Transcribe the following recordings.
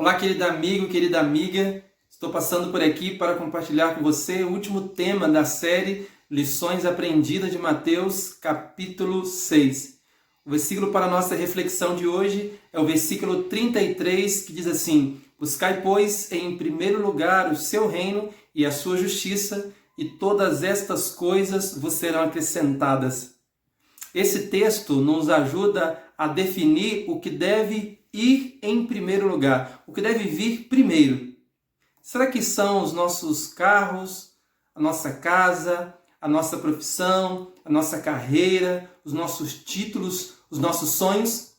Olá, querido amigo, querida amiga. Estou passando por aqui para compartilhar com você o último tema da série Lições Aprendidas de Mateus, capítulo 6. O versículo para a nossa reflexão de hoje é o versículo 33, que diz assim: Buscai, pois, em primeiro lugar o seu reino e a sua justiça, e todas estas coisas vos serão acrescentadas. Esse texto nos ajuda a definir o que deve ir em primeiro lugar, o que deve vir primeiro. Será que são os nossos carros, a nossa casa, a nossa profissão, a nossa carreira, os nossos títulos, os nossos sonhos?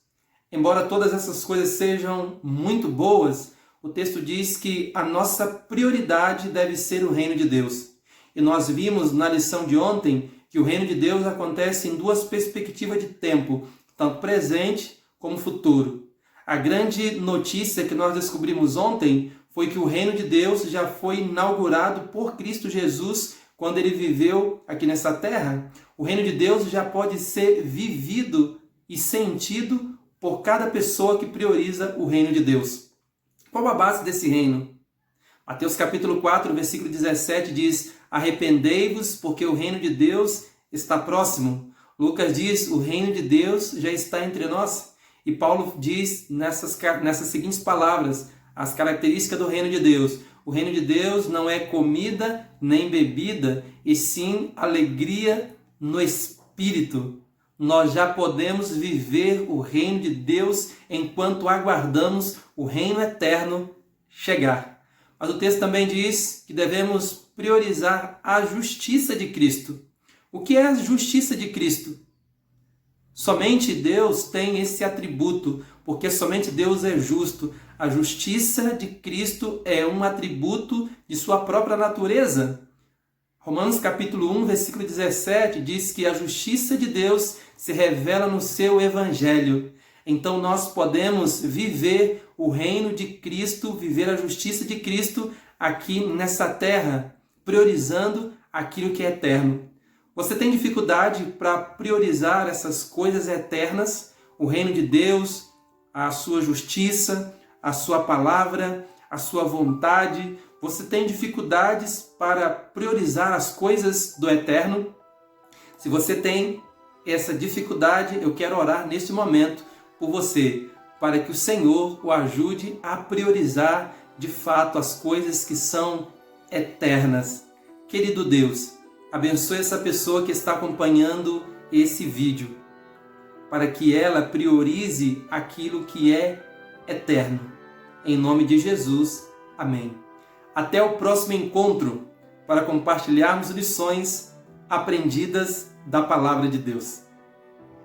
Embora todas essas coisas sejam muito boas, o texto diz que a nossa prioridade deve ser o reino de Deus. E nós vimos na lição de ontem que o reino de Deus acontece em duas perspectivas de tempo, tanto presente como futuro. A grande notícia que nós descobrimos ontem foi que o reino de Deus já foi inaugurado por Cristo Jesus quando ele viveu aqui nessa terra. O reino de Deus já pode ser vivido e sentido por cada pessoa que prioriza o reino de Deus. Qual a base desse reino? Mateus capítulo 4, versículo 17 diz: Arrependei-vos, porque o reino de Deus está próximo. Lucas diz: o reino de Deus já está entre nós. E Paulo diz nessas seguintes palavras, as características do reino de Deus. O reino de Deus não é comida nem bebida, e sim alegria no Espírito. Nós já podemos viver o reino de Deus enquanto aguardamos o reino eterno chegar. Mas o texto também diz que devemos priorizar a justiça de Cristo. O que é a justiça de Cristo? Somente Deus tem esse atributo, porque somente Deus é justo. A justiça de Cristo é um atributo de sua própria natureza. Romanos capítulo 1, versículo 17 diz que a justiça de Deus se revela no seu evangelho. Então nós podemos viver o reino de Cristo, viver a justiça de Cristo aqui nessa terra, priorizando aquilo que é eterno. Você tem dificuldade para priorizar essas coisas eternas, o reino de Deus, a sua justiça, a sua palavra, a sua vontade? Você tem dificuldades para priorizar as coisas do eterno? Se você tem essa dificuldade, eu quero orar neste momento por você, para que o Senhor o ajude a priorizar de fato as coisas que são eternas. Querido Deus, abençoe essa pessoa que está acompanhando esse vídeo, para que ela priorize aquilo que é eterno. Em nome de Jesus, amém. Até o próximo encontro para compartilharmos lições aprendidas da Palavra de Deus.